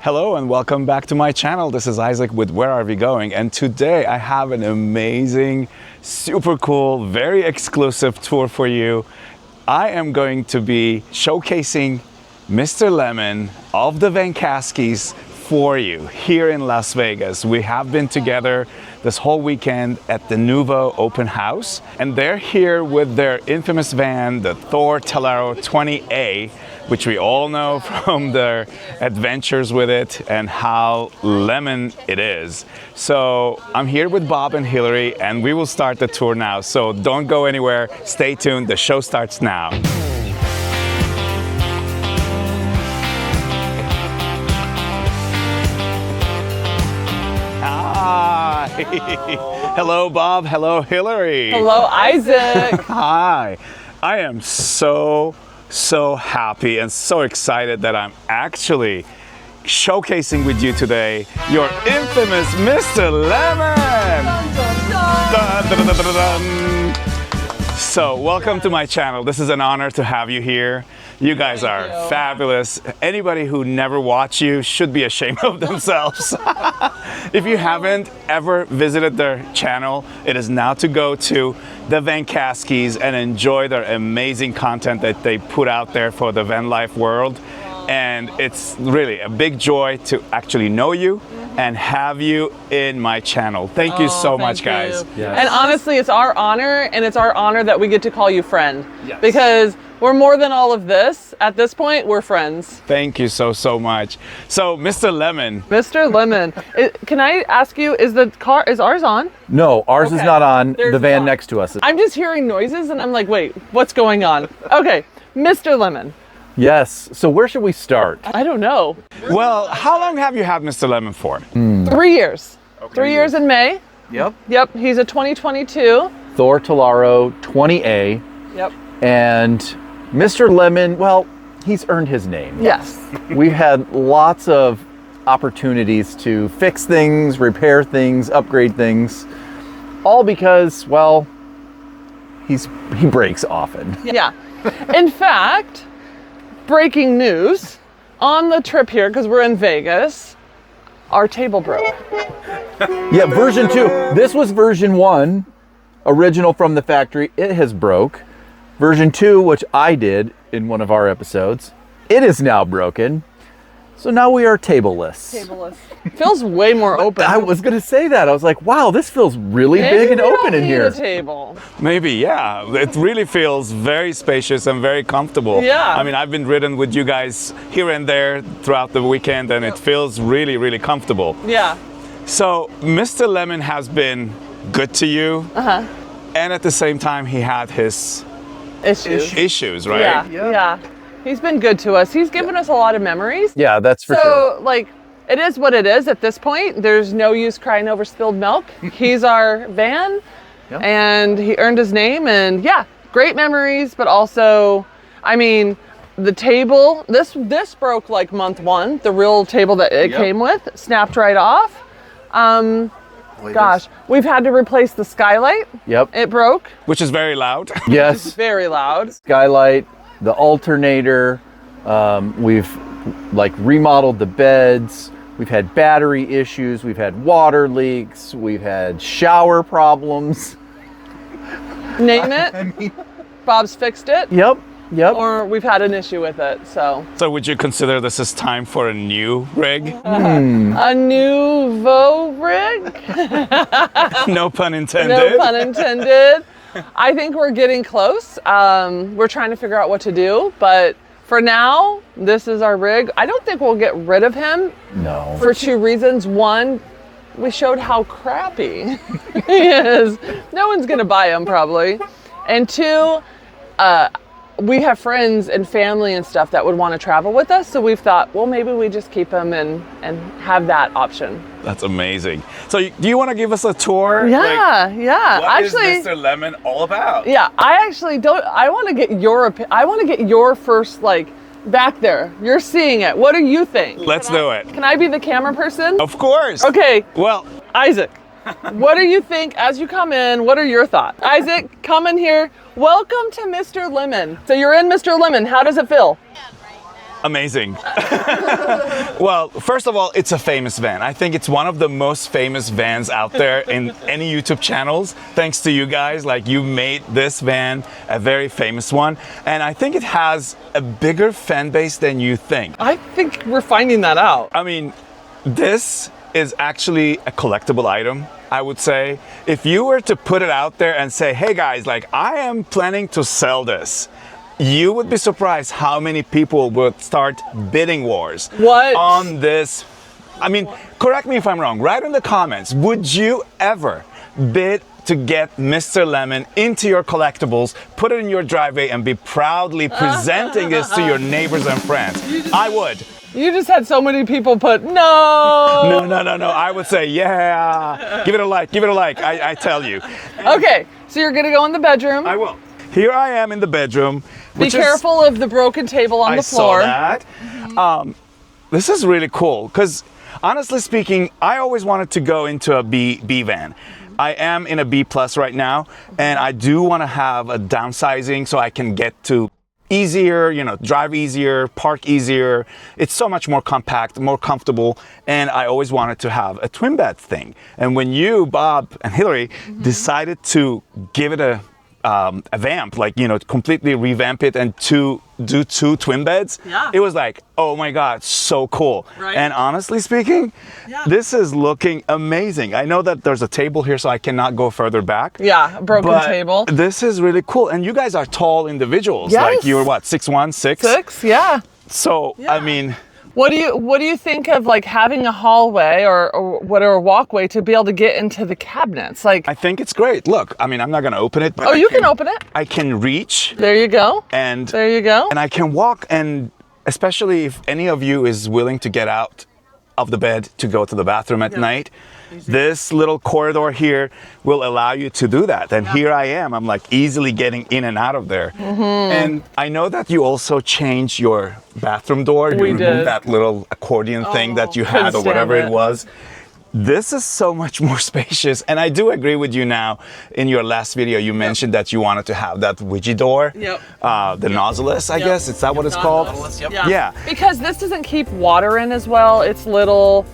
Hello and welcome back to my channel. This is Isaac with Where Are We Going? And today I have an amazing, super cool, very exclusive tour for you. I am going to be showcasing Mr. Lemon of the Vancaskeys for you here in Las Vegas. We have been together this whole weekend at the Nouveau open house, and they're here with their infamous van, the THOR Tellaro 20A, which we all know from their adventures with it and how lemon it is. So I'm here with Bob and Hillary, and we will start the tour now. So don't go anywhere, stay tuned, the show starts now. Hi. Hello, Bob. Hello, Hillary. Hello, Isaac. Hi. I am so happy and so excited that I'm actually showcasing with you today your infamous Mr. Lemon. Dun, dun, dun, dun, dun. So welcome to my channel. This is an honor to have you here. You guys are fabulous. Anybody who never watched you should be ashamed of themselves. If you haven't ever visited their channel, it is now to go to the Vancaskeys and enjoy their amazing content that they put out there for the van life world. And it's really a big joy to actually know you and have you in my channel. Thank you so much, guys. Yes. And honestly, it's our honor, and it's our honor that we get to call you friend. Yes. Because we're more than all of this. At this point, we're friends. Thank you so much. So, Mr. Lemon. Mr. Lemon, can I ask you, is ours on? No, ours is not on. There's the van not. next to us. I'm just hearing noises, and I'm like, wait, what's going on? Okay, Mr. Lemon. Yes. So where should we start? I don't know. Well, how long have you had Mr. Lemon for? 3 years. Okay. 3 years in May. Yep. Yep, he's a 2022. THOR Tellaro 20A. Yep. And Mr. Lemon, well, he's earned his name. Yes. We've had lots of opportunities to fix things, repair things, upgrade things, all because, well, he breaks often. Yeah. In fact, breaking news, on the trip here, because we're in Vegas, our table broke. Yeah, version 2. This was version 1, original from the factory. It has broke. Version 2, which I did in one of our episodes, it is now broken. So now we are tableless. Tableless. Feels way more open. I was going to say that. I was like, wow, this feels really big and open in here. A table. Maybe, yeah. It really feels very spacious and very comfortable. Yeah. I mean, I've been ridden with you guys here and there throughout the weekend, and it feels really comfortable. Yeah. So, Mr. Lemon has been good to you, and at the same time, he had his issues, right? Yeah. He's been good to us. He's given us a lot of memories. Yeah, that's for sure. So, like, it is what it is at this point. There's no use crying over spilled milk. He's our van, and he earned his name, and yeah, great memories, but also, I mean, the table, this broke like month 1, the real table that it came with, snapped right off. Gosh, we've had to replace the skylight. Yep. It broke. Which is very loud. Yes. Very loud. Skylight, the alternator, we've like remodeled the beds, we've had battery issues, we've had water leaks, we've had shower problems. Name it. Bob's fixed it. Yep. Or we've had an issue with it, so. So would you consider this is time for a new rig? A nouveau rig? No pun intended. No pun intended. I think we're getting close. We're trying to figure out what to do, but for now, this is our rig. I don't think we'll get rid of him. No. For 2 reasons. 1, we showed how crappy he is. No one's gonna buy him probably. And 2, we have friends and family and stuff that would want to travel with us, so we've thought, well, maybe we just keep him and have that option. That's amazing. So do you want to give us a tour? Yeah. What actually, is Mr. Lemon all about? Yeah, I actually don't. I want to get your first, like, back there. You're seeing it. What do you think? Let's do it. Can I be the camera person? Of course. Okay. Well, Isaac, what do you think as you come in? What are your thoughts? Isaac, come in here. Welcome to Mr. Lemon. So you're in Mr. Lemon. How does it feel? Amazing. Well, first of all, it's a famous van. I think it's one of the most famous vans out there in any YouTube channels. Thanks to you guys, like you made this van a very famous one. And I think it has a bigger fan base than you think. I think we're finding that out. I mean, this is actually a collectible item, I would say. If you were to put it out there and say, hey guys, like I am planning to sell this, you would be surprised how many people would start bidding wars What? on this. I mean, correct me if I'm wrong, write in the comments, would you ever bid to get Mr. Lemon into your collectibles, put it in your driveway and be proudly presenting this to your neighbors and friends? I would. You just had so many people put no. No. I would say, yeah. Give it a like, I tell you. Okay, so you're gonna go in the bedroom. I will. Here I am in the bedroom. Be careful of the broken table on the floor. I saw that. This is really cool because honestly speaking, I always wanted to go into a B van. I am in a B plus right now, and I do want to have a downsizing so I can get to easier, you know, drive easier, park easier. It's so much more compact, more comfortable, and I always wanted to have a twin bed thing. And when you, Bob and Hillary, decided to give it a vamp, like, you know, completely revamp it and do two twin beds, it was like, oh my God, so cool. Right? And honestly speaking, this is looking amazing. I know that there's a table here, so I cannot go further back. Yeah, a broken but table. This is really cool. And you guys are tall individuals. Yes. Like you're what, 6'1", 6? 6, yeah. So, I mean, What do you think of like having a hallway or whatever walkway to be able to get into the cabinets? Like, I think it's great. Look, I mean, I'm not going to open it. But oh, you can open it. I can reach. There you go. And there you go. And I can walk, and especially if any of you is willing to get out of the bed to go to the bathroom at night, this little corridor here will allow you to do that. And here I am. I'm like easily getting in and out of there. And I know that you also changed your bathroom door. You removed that little accordion thing that you had or whatever it was. This is so much more spacious. And I do agree with you now. In your last video, you mentioned that you wanted to have that Ouija door. The nozzleless, I guess. Is that what it's called? Yeah. Because this doesn't keep water in as well. It's little.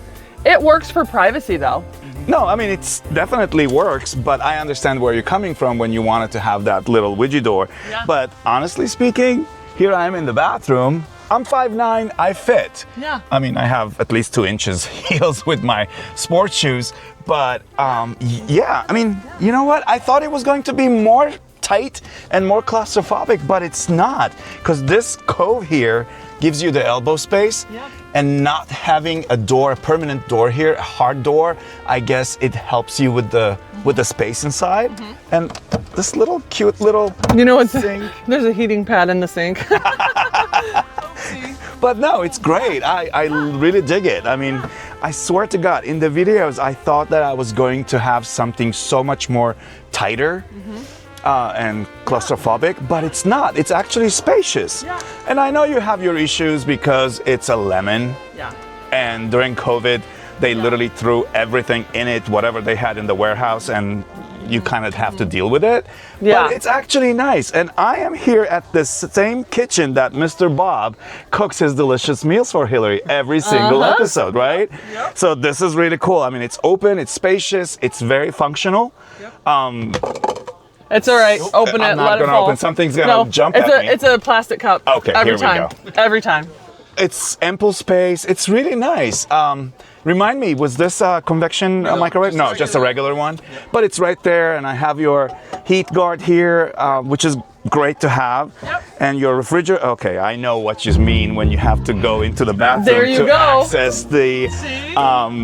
It works for privacy though. No, I mean, it's definitely works, but I understand where you're coming from when you wanted to have that little Ouija door. But honestly speaking, here I am in the bathroom. I'm 5'9", I fit. I mean, I have at least 2 inches heels with my sports shoes, but yeah, I mean, you know what? I thought it was going to be more tight and more claustrophobic, but it's not, because this cove here gives you the elbow space, and not having a door, a permanent door here, a hard door, I guess it helps you with the space inside. And this little cute little sink. There's a heating pad in the sink. But no, it's great. I really dig it. I mean, I swear to God, in the videos, I thought that I was going to have something so much more tighter and claustrophobic, but it's not. It's actually spacious. And I know you have your issues because it's a Lemon. And during COVID, they literally threw everything in it, whatever they had in the warehouse, and you kind of have to deal with it. But it's actually nice. And I am here at the same kitchen that Mr. Bob cooks his delicious meals for Hillary every single episode, right? So this is really cool. I mean, it's open, it's spacious, it's very functional. It's all right. Open it, I'm let not it gonna fall. open. Something's gonna jump at me. It's a plastic cup. Okay, every here time. we go. Every time. It's ample space. It's really nice. Remind me, was this a convection microwave? No, just a regular one. But it's right there, and I have your heat guard here, which is great to have. And your refrigerator. Okay, I know what you mean when you have to go into the bathroom to access the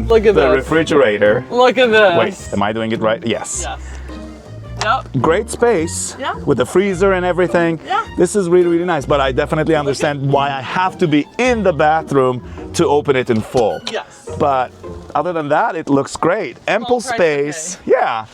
Look at the refrigerator. Look at this. Wait, am I doing it right? Yes. Yep. Great space with the freezer and everything. This is really, really nice, but I definitely understand why I have to be in the bathroom to open it in full. But other than that, it looks great. Ample space. Yeah.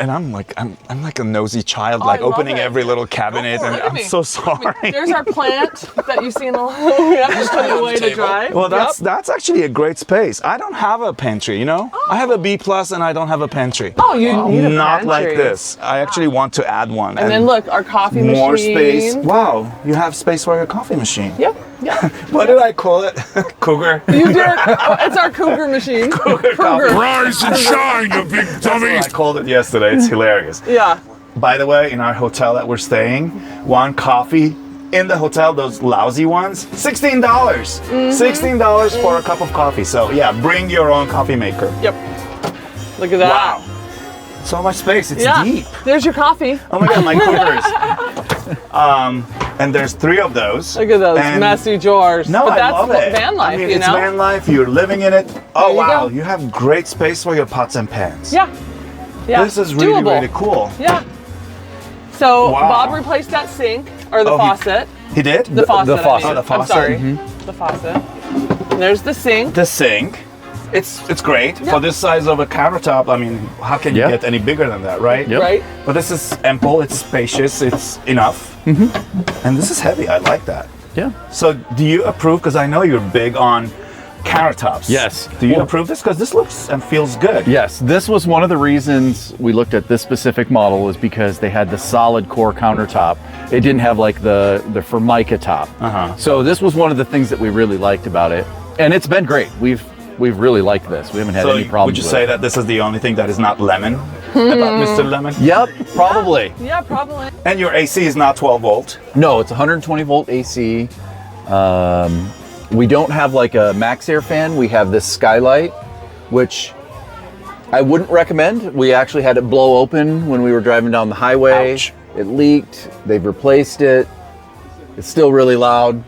And I'm like a nosy child, like opening every little cabinet, and I'm so sorry. There's our plant that you see in the we have to put it away to dry. Well, that's actually a great space. I don't have a pantry, you know? I have a B plus and I don't have a pantry. Oh, you need a Not pantry. like this. I actually want to add one. And then look, our coffee machine. More space. Wow, you have space for your coffee machine. Yep. What did I call it? Cougar. You did. Oh, it's our Cougar machine. Cougar. Rise and shine, you big dummy! I called it yesterday. It's hilarious. Yeah. By the way, in our hotel that we're staying, one coffee in the hotel, those lousy ones, $16. $16 for a cup of coffee. So yeah, bring your own coffee maker. Yep. Look at that. Wow. So much space. It's Yeah. deep. There's your coffee. Oh my God, my Cougars. And there's 3 of those. Look at those And- messy drawers. No, but I that's love it. van life, I mean, you it's know? van life. You're living in it. Oh, you wow. go. You have great space for your pots and pans. Yeah. Yeah. This is really, Doable. really cool. Yeah. So Wow. Bob replaced that sink or the Oh, faucet. He did? The faucet. faucet. I mean. Oh, the faucet. I'm sorry. The faucet. And there's the sink. The sink. It's great. For this size of a countertop, I mean, how can you Yeah. get any bigger than that, right? Yep. Right. But this is ample, it's spacious, it's enough. And this is heavy, I like that. Yeah. So do you approve, because I know you're big on countertops. Yes. Do you Well- approve this? Because this looks and feels good. Yes, this was one of the reasons we looked at this specific model is because they had the solid core countertop. It didn't have like the Formica top. So this was one of the things that we really liked about it. And it's been great. We've really liked this. We haven't had So any problems would you with say it. that this is the only thing that is not lemon about Mr. Lemon? Yep, probably. Yeah, probably. And your AC is not 12 volt. No, it's 120 volt AC. We don't have like a max air fan. We have this skylight, which I wouldn't recommend. We actually had it blow open when we were driving down the highway. Ouch. It leaked. They've replaced it. It's still really loud.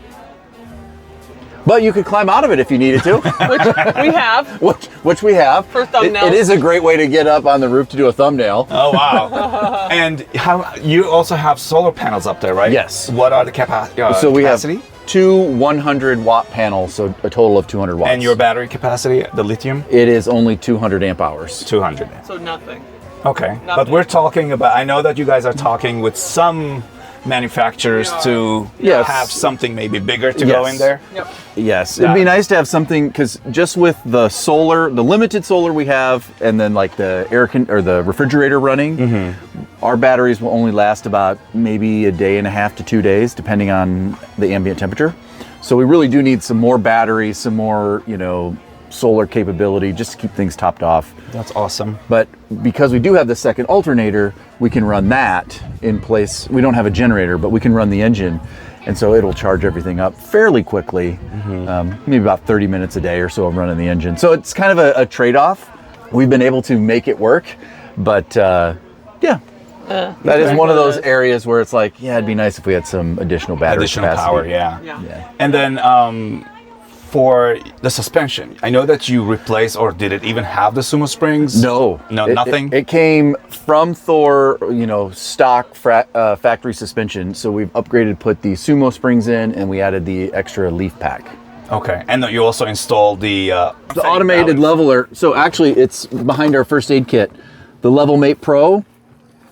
But you could climb out of it if you needed to, Which we have. which we have. For It thumbnails. is a great way to get up on the roof to do a thumbnail. Oh, wow. And how you also have solar panels up there, right? Yes. What are the capacity? So we capacity? have 2 100-watt panels, so a total of 200 watts. And your battery capacity, the lithium? It is only 200 amp hours. 200. So nothing. Okay. But Nothing. we're talking about, I know that you guys are talking with some manufacturers to Yes. have something maybe bigger to go Yes. in there. Yep. Yes, it'd be nice to have something because just with the solar, the limited solar we have, and then like the or the refrigerator running, our batteries will only last about maybe a day and a half to 2 days, depending on the ambient temperature. So we really do need some more batteries, some more, solar capability, just to keep things topped off. That's awesome. But because we do have the second alternator, we can run that in place. We don't have a generator, but we can run the engine. And so it'll charge everything up fairly quickly, maybe about 30 minutes a day or so of running the engine. So it's kind of a trade-off. We've been able to make it work, but yeah. That is one of those areas where it's like, yeah, it'd be nice if we had some additional battery Additional capacity. power, yeah. Yeah. And then for the suspension, I know that you replaced, or did it even have the Sumo Springs? No, Nothing? It came from THOR, stock factory suspension. So we've upgraded, put the Sumo Springs in, and we added the extra leaf pack. Okay. And you also installed the Automated leveler. So actually, it's behind our first aid kit. The Level Mate Pro.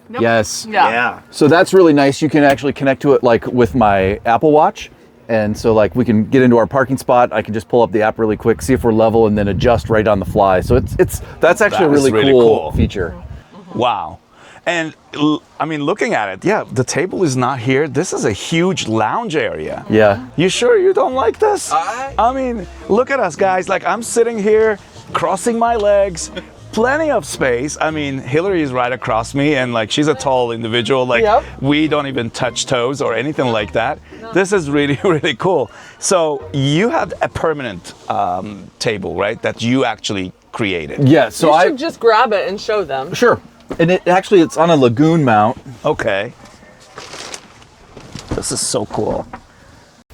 Nope. Yes. Yeah. Yeah. So that's really nice. You can actually connect to it like with my Apple Watch. And so like we can get into our parking spot. I can just pull up the app really quick, see if we're level, and then adjust right on the fly. So that's actually a That is really, really cool cool. feature. Wow. And I mean, looking at it, yeah, the table is not here. This is a huge lounge area. Yeah. You sure you don't like this? I mean, look at us, guys. Like, I'm sitting here, crossing my legs, plenty of space. I mean, Hillary is right across me, and like, she's a tall individual. Like, Yep. we don't even touch toes or anything like that. This is really, really cool. So you have a permanent table, right? That you actually created. Yeah. So You should just grab it and show them. Sure. And it's on a lagoon mount. Okay. This is so cool.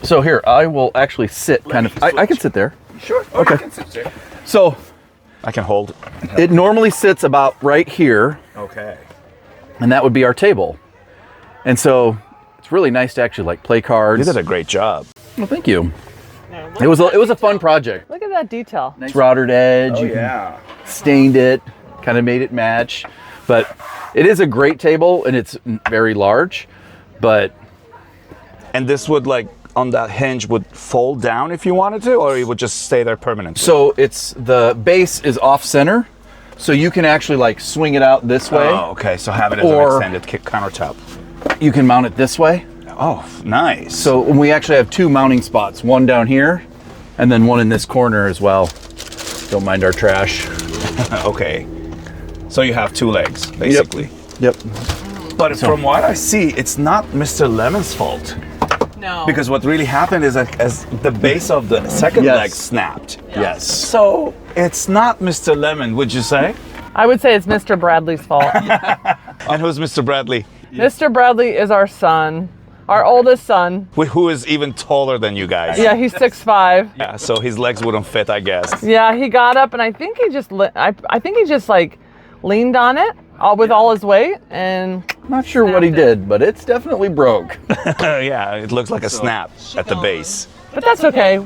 So here, I will actually sit kind of, I can sit there. Sure. Okay. You can sit there. So I can hold. it normally sits about right here, Okay. and that would be our table. And so it's really nice to actually like play cards. You did a great job. Well, thank you. Yeah, It was a fun project. Look at that detail. Nice routed edge. Oh, you can stained it, kind of made it match. But it is a great table, and it's very large. But And this would, like, on that hinge would fold down if you wanted to, or it would just stay there permanently? so the base is off center, so you can actually like swing it out this way. Oh, okay. So have it as Or- an extended countertop. You can mount it this way. Oh, nice. So we actually have 2 mounting spots, one down here and then one in this corner as well. Don't mind our trash. Okay. So you have 2 legs, basically. Yep. But from what I see, it's not Mr. Lemon's fault. No. Because what really happened is that as the base of the second Yes. leg snapped. Yes. So it's not Mr. Lemon, would you say? I would say it's Mr. Bradley's fault. And who's Mr. Bradley? Mr. Bradley is our son, our oldest son. Who is even taller than you guys? Yeah, he's 6'5". Yeah, so his legs wouldn't fit, I guess. Yeah, he got up and I think he just I think he just like leaned on it with all his weight and Not sure what he did, but it's definitely broke. Yeah, it looks like a snap at the base. but that's okay.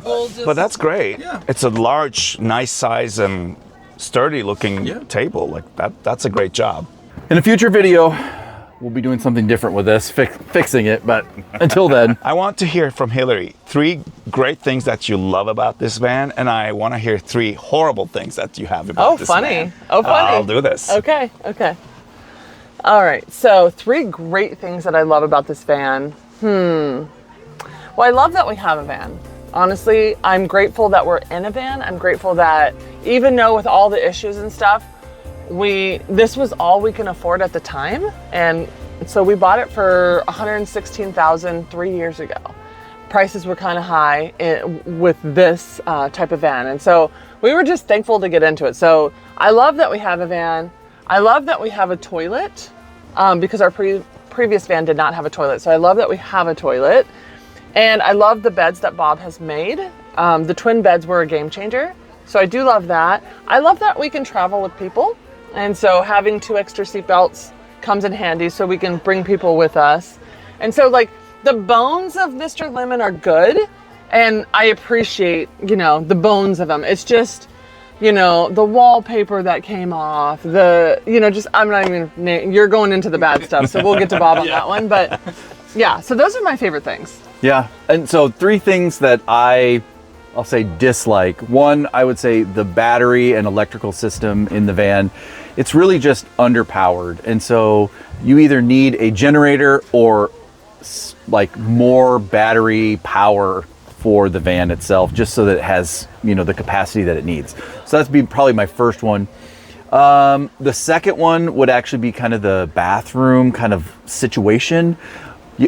But that's great. Yeah. It's a large, nice size and sturdy looking table. Like that's a great job. In a future video, we'll be doing something different with this, fixing it, but until then. I want to hear from Hillary 3 great things that you love about this van, and I want to hear 3 horrible things that you have about this van. Oh, funny. I'll do this. Okay. All right, so 3 great things that I love about this van. Well, I love that we have a van. Honestly, I'm grateful that we're in a van. I'm grateful that even though with all the issues and stuff, this was all we can afford at the time. And so we bought it for $116,000 3 years ago. Prices were kind of high with this type of van. And so we were just thankful to get into it. So I love that we have a van. I love that we have a toilet because our previous van did not have a toilet. So I love that we have a toilet. And I love the beds that Bob has made. The twin beds were a game changer. So I do love that. I love that we can travel with people. And so having 2 extra seat belts comes in handy so we can bring people with us. And so like the bones of Mr. Lemon are good. And I appreciate, the bones of them. It's just, the wallpaper that came off, I'm not even, you're going into the bad stuff. So we'll get to Bob on that one. But yeah, so those are my favorite things. Yeah, and so 3 things that I'll say dislike. 1, I would say the battery and electrical system in the van. It's really just underpowered. And so you either need a generator or like more battery power for the van itself, just so that it has, the capacity that it needs. So that's probably my first one. The second one would actually be kind of the bathroom kind of situation.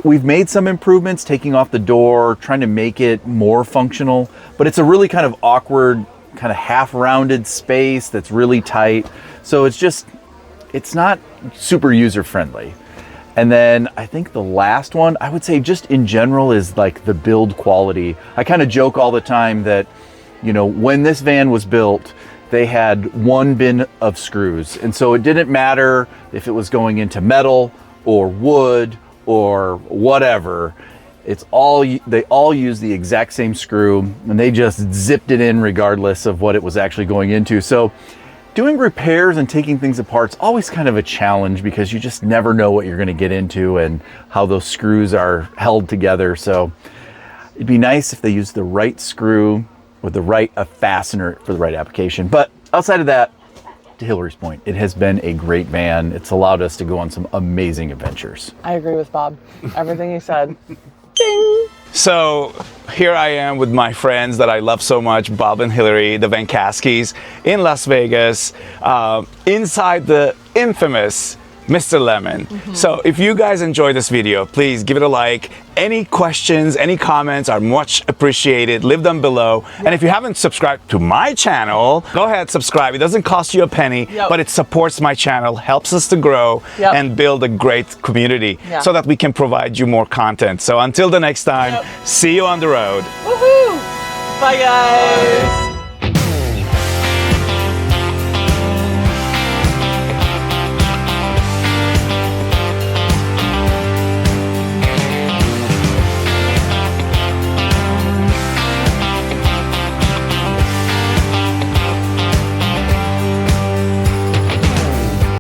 We've made some improvements, taking off the door, trying to make it more functional, but it's a really kind of awkward, kind of half-rounded space that's really tight. So it's not super user-friendly. And then I think the last one, I would say just in general, is like the build quality. I kind of joke all the time that, when this van was built, they had 1 bin of screws. And so it didn't matter if it was going into metal or wood or whatever, they all use the exact same screw, and they just zipped it in regardless of what it was actually going into. So doing repairs and taking things apart is always kind of a challenge because you just never know what you're going to get into and how those screws are held together. So it'd be nice if they used the right screw with the right fastener for the right application. But outside of that, to Hillary's point, it has been a great van. It's allowed us to go on some amazing adventures. I agree with Bob. Everything you said. Ding! So here I am with my friends that I love so much, Bob and Hillary, the Vancaskeys, in Las Vegas, inside the infamous Mr. Lemon. So if you guys enjoyed this video, please give it a like. Any questions, any comments are much appreciated. Leave them below. And if you haven't subscribed to my channel, go ahead, subscribe. It doesn't cost you a penny, but it supports my channel, helps us to grow and build a great community so that we can provide you more content. So until the next time, see you on the road. Woohoo! Bye guys!